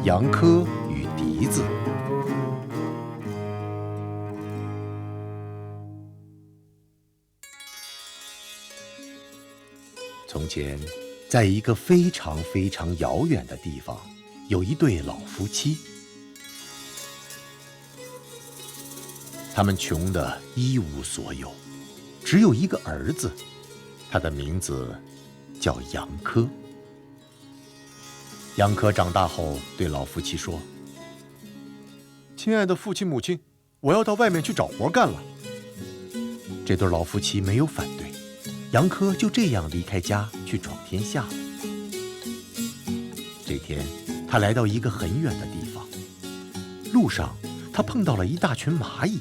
杨科与笛子。从前，在一个非常非常遥远的地方，有一对老夫妻。他们穷得一无所有，只有一个儿子，他的名字叫杨科。杨科长大后对老夫妻说：“亲爱的父亲母亲，我要到外面去找活干了。”这对老夫妻没有反对，杨科就这样离开家去闯天下了。这天，他来到一个很远的地方，路上他碰到了一大群蚂蚁，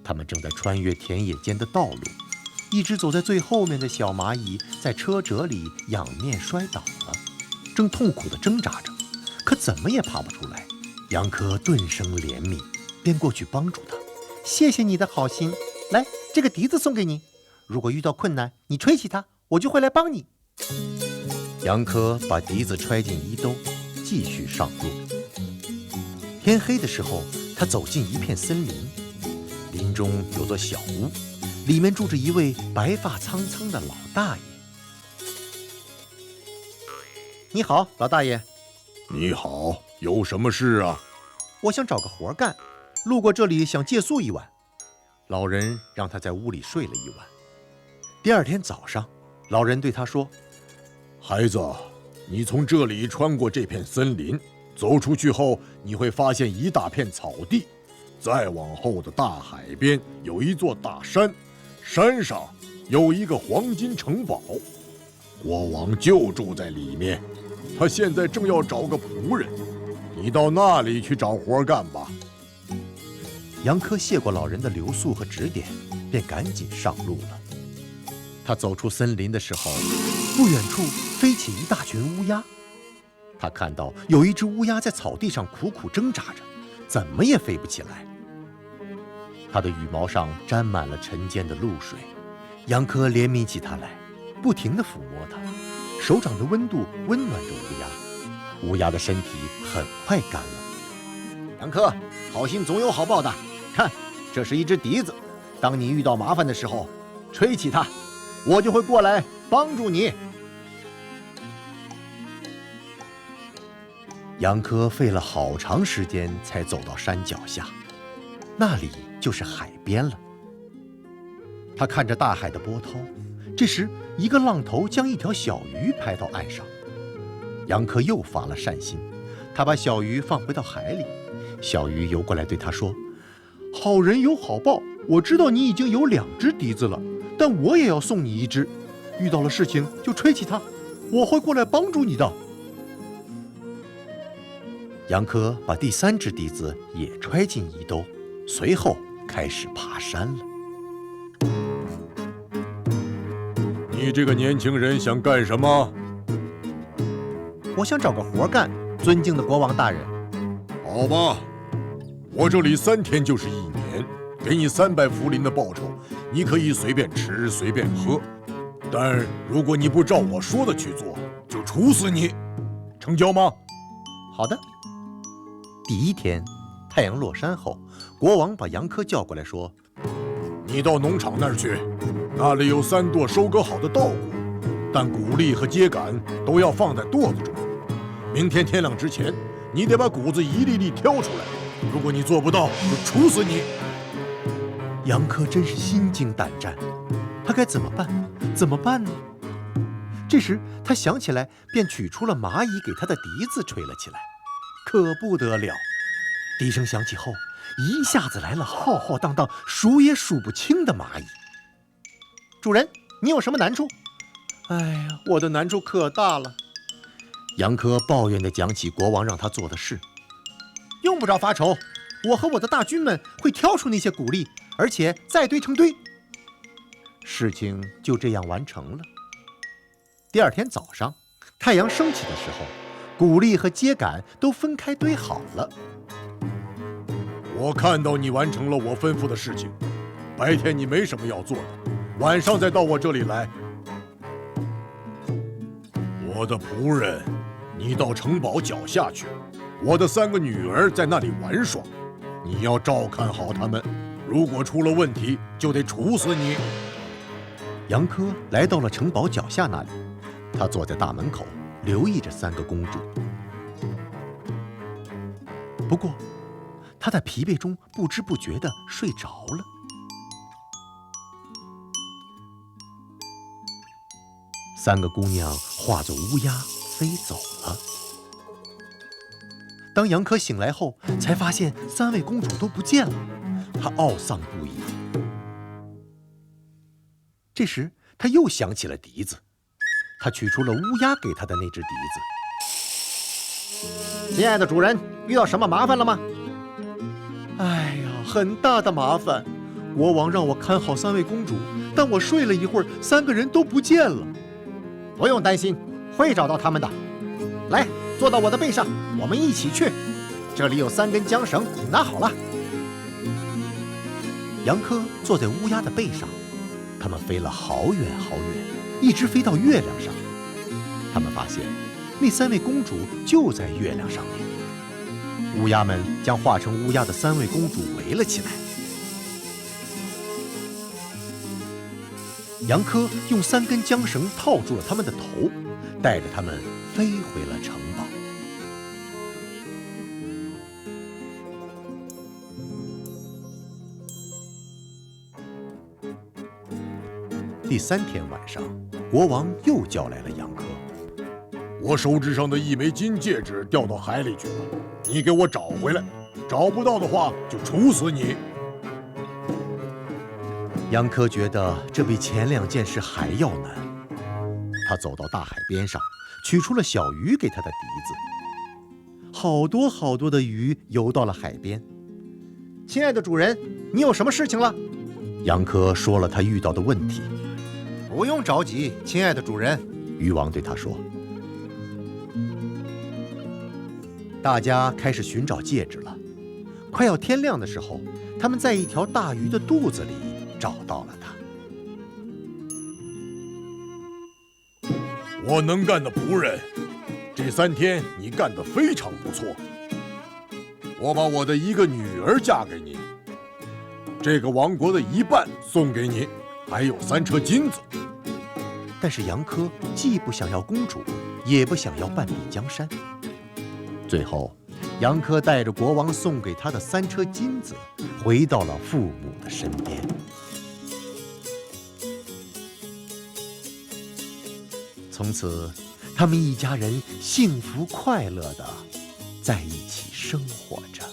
他们正在穿越田野间的道路。一只走在最后面的小蚂蚁在车辙里仰面摔倒了，正痛苦地挣扎着，可怎么也爬不出来。杨科顿生怜悯，便过去帮助他。谢谢你的好心，来，这个笛子送给你，如果遇到困难，你吹起它，我就会来帮你。杨科把笛子揣进衣兜，继续上路。天黑的时候，他走进一片森林，林中有座小屋，里面住着一位白发苍苍的老大爷。你好，老大爷。你好，有什么事啊？我想找个活干，路过这里想借宿一晚。老人让他在屋里睡了一晚。第二天早上，老人对他说：“孩子，你从这里穿过这片森林，走出去后，你会发现一大片草地，再往后的大海边有一座大山，山上有一个黄金城堡，国王就住在里面。他现在正要找个仆人，你到那里去找活干吧。”杨科谢过老人的留宿和指点，便赶紧上路了。他走出森林的时候，不远处飞起一大群乌鸦。他看到有一只乌鸦在草地上苦苦挣扎着，怎么也飞不起来。它的羽毛上沾满了晨间的露水。杨科怜悯起它来，不停地抚摸它，手掌的温度温暖着乌鸦。乌鸦的身体很快干了。杨科，好心总有好报的。看，这是一只笛子，当你遇到麻烦的时候，吹起它，我就会过来帮助你。杨科费了好长时间才走到山脚下，那里就是海边了。他看着大海的波涛，这时一个浪头将一条小鱼拍到岸上。杨科又发了善心，他把小鱼放回到海里。小鱼游过来对他说：“好人有好报，我知道你已经有2只笛子了，但我也要送你1只。遇到了事情就吹起它，我会过来帮助你的。”杨科把第3只笛子也揣进衣兜，随后开始爬山了。你这个年轻人想干什么？我想找个活干，尊敬的国王大人。好吧，我这里3天就是1年，给你300福林的报酬，你可以随便吃随便喝，但如果你不照我说的去做，就处死你，成交吗？好的。第1天，太阳落山后，国王把杨科叫过来说：“你到农场那儿去，那里有3垛收割好的稻谷，但谷粒和秸秆都要放在垛子中。明天天亮之前，你得把谷子一粒粒挑出来。如果你做不到，就处死你。”杨科真是心惊胆战，他该怎么办？怎么办呢？这时他想起来，便取出了蚂蚁给他的笛子吹了起来。可不得了，笛声响起后，一下子来了浩浩荡荡、数也数不清的蚂蚁。主人，你有什么难处？哎呀，我的难处可大了。杨科抱怨地讲起国王让他做的事。用不着发愁，我和我的大军们会挑出那些谷粒，而且再堆成堆。事情就这样完成了。第2天早上，太阳升起的时候，谷粒和秸秆都分开堆好了。我看到你完成了我吩咐的事情，白天你没什么要做的，晚上再到我这里来。我的仆人，你到城堡脚下去，我的3个女儿在那里玩耍，你要照看好她们，如果出了问题，就得处死你。”杨科来到了城堡脚下那里，他坐在大门口，留意着3个公主。不过，他在疲惫中不知不觉地睡着了。3个姑娘化作乌鸦飞走了。当杨科醒来后，才发现3位公主都不见了，他懊丧不已。这时，他又想起了笛子，他取出了乌鸦给他的那只笛子。亲爱的主人，遇到什么麻烦了吗？哎呀，很大的麻烦。国王让我看好3位公主，但我睡了一会儿，3个人都不见了。不用担心，会找到他们的。来，坐到我的背上，我们一起去。这里有3根缰绳，你拿好了。杨科坐在乌鸦的背上，他们飞了好远好远，一直飞到月亮上。他们发现那3位公主就在月亮上面。乌鸦们将化成乌鸦的3位公主围了起来。杨科用3根缰绳套住了他们的头，带着他们飞回了城堡。第3天晚上，国王又叫来了杨科。我手指上的1枚金戒指掉到海里去了，你给我找回来，找不到的话就处死你。杨科觉得这比前2件事还要难。他走到大海边上，取出了小鱼给他的笛子。好多好多的鱼游到了海边。亲爱的主人，你有什么事情了？杨科说了他遇到的问题。不用着急，亲爱的主人，鱼王对他说。大家开始寻找戒指了。快要天亮的时候，他们在一条大鱼的肚子里找到了它。我能干的仆人，这3天你干得非常不错。我把我的1个女儿嫁给你，这个王国的1半送给你，还有3车金子。但是杨科既不想要公主，也不想要半壁江山。最后，杨科带着国王送给他的3车金子，回到了父母的身边。从此，他们一家人幸福快乐地在一起生活着。